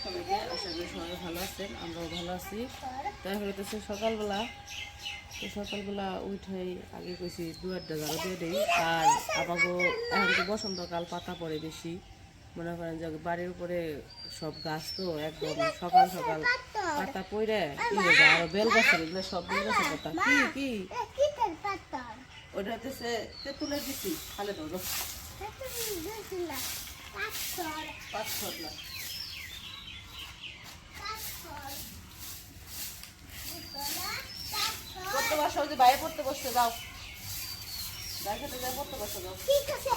সবাইকে, আশা করি সবাই ভালো আছেন, আমরাও ভালো আছি। তাই হইতেছে সকালবেলা, তো সকালবেলা উঠেই আগে কইছি দুয়ারটা ঝাড়ু দিয়ে দিই। আর আমাকে এখন তো বসন্তকাল, পাতা পড়ে বেশি, মনে করেন যে বাড়ির উপরে সব গাছ তো একদম সকাল সকাল পাতা পড়ে কি হয়ে যায়। আর বেল গাছের এগুলো সব বেল গাছের পাতা কি ওটা হতেছে তেঁতুলের দিচ্ছি খালে ধরো পাথর না পড়তে বসো, যে বাইরে পড়তে বসতে যাও, বাইরে যাই পড়তে বসতে যাও। ঠিক আছে।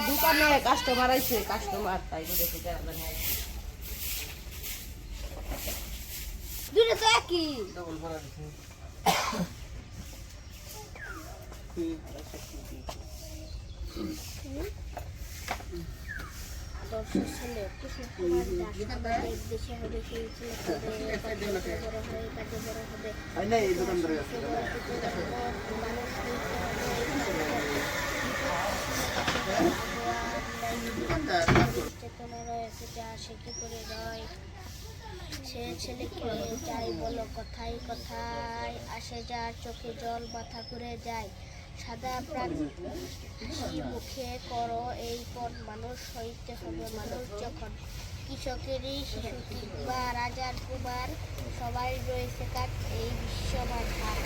দোকানে কাস্টমার আইছে, কাস্টমার তাই দেখে দুটো তো একই ডবল ভাড়া দিছে। সে ছেলেকে যাই বলো কথায় কথায় আসে যার চোখে জল মাথা ঘুরে যায়। সাদা প্রাণী মুখে করো এই পণ মানুষ হইতে হবে মানুষ যখন। কৃষকেরই শিশু কিংবা রাজার কুমার সবাই রয়েছে কাক এই বিশ্বমান হাত।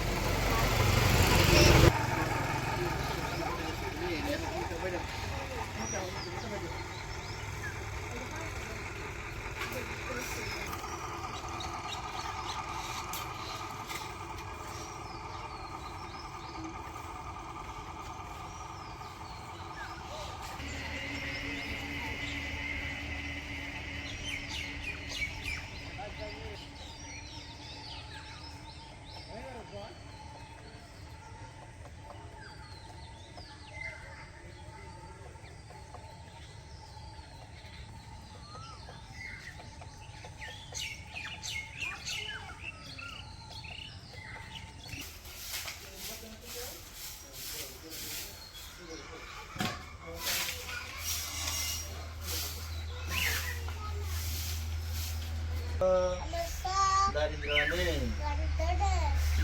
দারিদ্রনে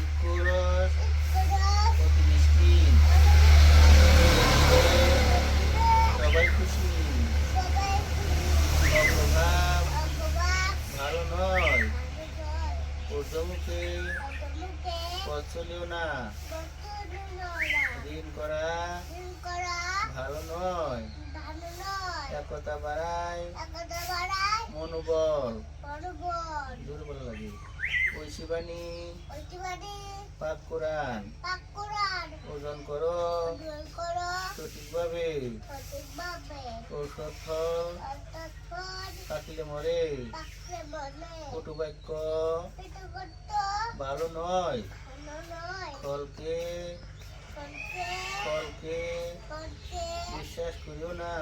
ইকুরস অতি মিষ্টিন সবাই খুশি অভাব ভালো নয় ঊর্ধ্বমুখে পথ চলিও না ঋণ করা ভালো নয় একতা বাড়ায় মনোবল দুর্বল লাগে ঐশী বাণী পাক কোরআন ওজন করো সঠিকভাবে ঔষধ ফল পাকিলে মরে কটু বাক্য ভালো নয় ফলকে বিশ্বাস করিও না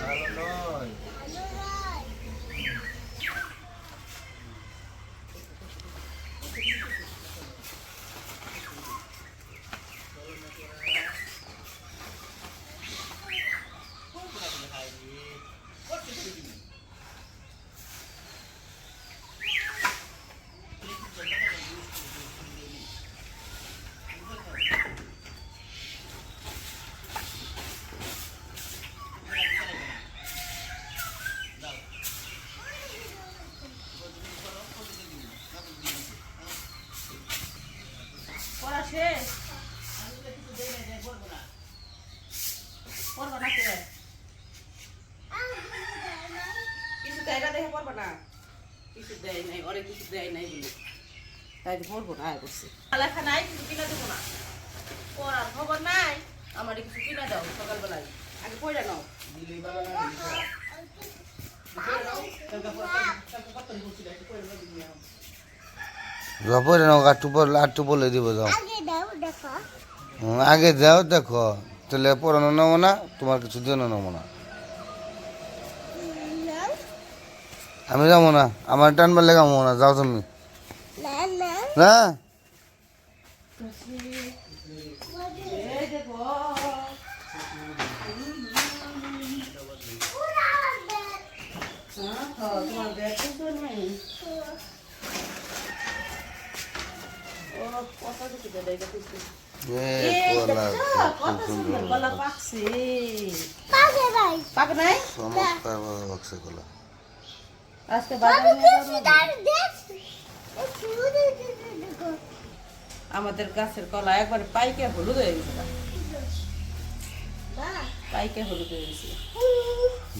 ভালো নয়। শেষ পড়বো না কিছু দেয় না দেখে পড়বো না, কিছু দেয় নাই, অনেক কিছু দেয় নাই বলে তাই পড়বো না আয় করছি লেখা নাই কিছু কিনা দেবো না পড়ার খবর নাই আমার কিছু কিনা দাও সকালবেলায় আগে পড়ে নাও পরে নাও আটটু বলে দিব যাও আগে যাও দেখো তাহলে পড়ানো নেবো না তোমার কিছু জন্য নেবো না আমি যাবো না আমার টানবার লেগে যাবো না যাও তুমি না তোমার ব্যাগ তো নাই ও কত দিকে দেয় দেখছি কত সুন্দর গলা পাকছে পাকে নাই চমৎকার ভাবে বাক্সে গলা আজকে বাজারে নিয়ে যাবো আমাদের গাছের কলা একবারে পাইকে হলুদ হয়ে গেছে পাইকে হলুদ হয়ে গেছে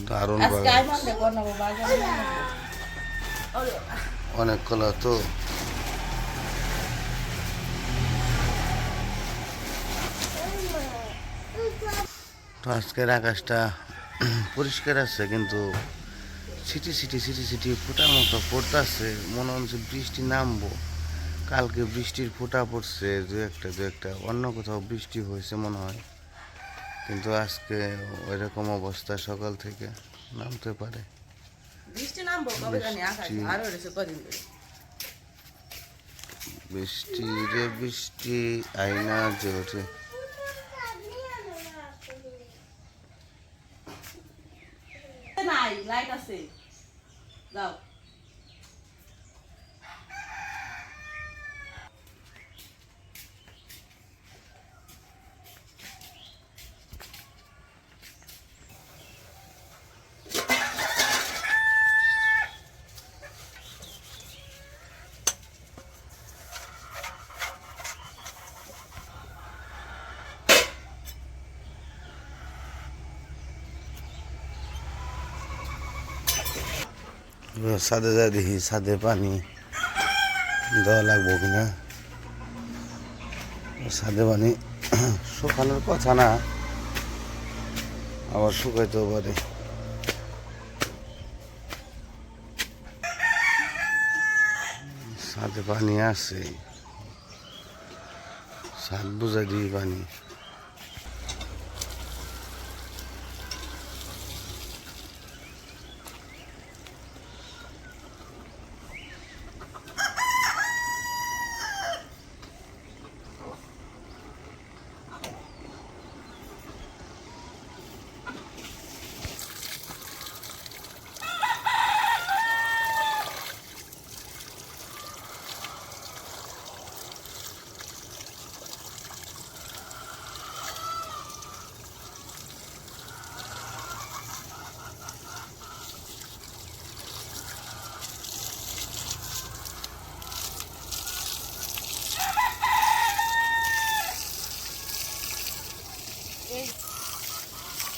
দারুণ আজকে আই মান দেখো না বাজারে নিয়ে যাবো। ওরে অনেক কলা তো তো আজকের আকাশটা পরিষ্কার আছে কিন্তু সিটি সিটি সিটি সিটি ফোটার মতো পড়তেছে মনে হচ্ছে বৃষ্টি নামবো কালকে বৃষ্টির ফোঁটা পড়ছে দু একটা অন্য কোথাও বৃষ্টি হয়েছে মনে হয় কিন্তু আজকে ওইরকম অবস্থা সকাল থেকে নামতে পারে বৃষ্টি নামবো কবে জানি আকাশ আরো রয়েছে কদিন ধরে বৃষ্টি রে বৃষ্টি আইনা যে ওঠে নাই লাইট আছে যাও ছাদে যা দেখি ছাদে পানি দেওয়া লাগবো কিনা ছাদে পানি শুকানোর কথা না আবার শুকাইতেও পারে ছাদে পানি আছে ছাদ বুঝাই দিই পানি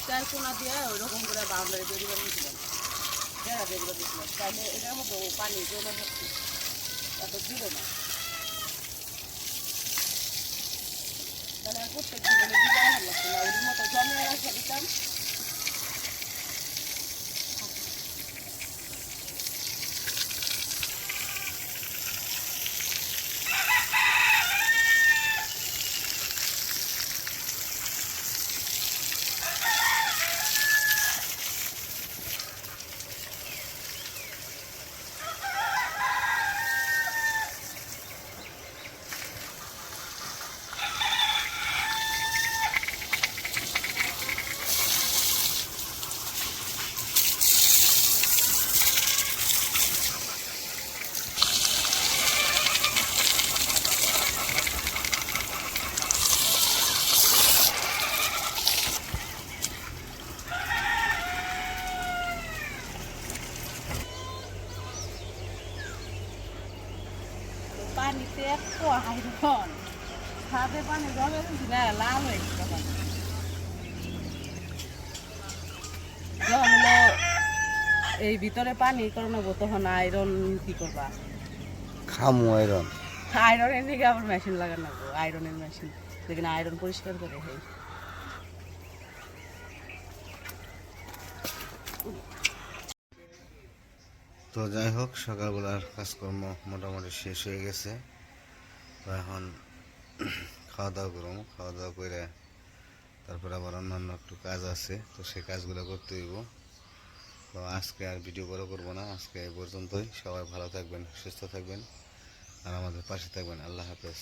চার কোনা দিয়ে ওইরকম করে বাউন্ডারি তৈরি করে নিয়েছিলাম বেড়া তৈরি করে দিয়েছিলাম তাহলে এটার মতো পানি জমে থাকছে এত ছিল না তাহলে প্রত্যেক দিনে দিতে ভালো লাগছে না ওর মতো জমে রাখে দিতাম পানিতে এত আয়রন ছাদে পানি জমে গেছি না লাল হয়ে গেছে তখন যখন হলো এই ভিতরে পানি করে নেবো তখন আয়রন কি করবা খামু আয়রন আয়রনের দিকে আবার মেশিন লাগানো লাগবো, আয়রনের মেশিন যেখানে আয়রন পরিষ্কার করে হয়। তো যাই হোক, সকালবেলার কাজকর্ম মোটামুটি শেষ হয়ে গেছে। তো এখন খাওয়া দাওয়া করবো, খাওয়া দাওয়া করে তারপর আবার অন্যান্য একটু কাজ আছে, তো সেই কাজগুলো করতে হইব। তো আজকে আর ভিডিও বড় করবো না, আজকে এই পর্যন্তই। সবাই ভালো থাকবেন, সুস্থ থাকবেন আর আমাদের পাশে থাকবেন। আল্লাহ হাফেজ।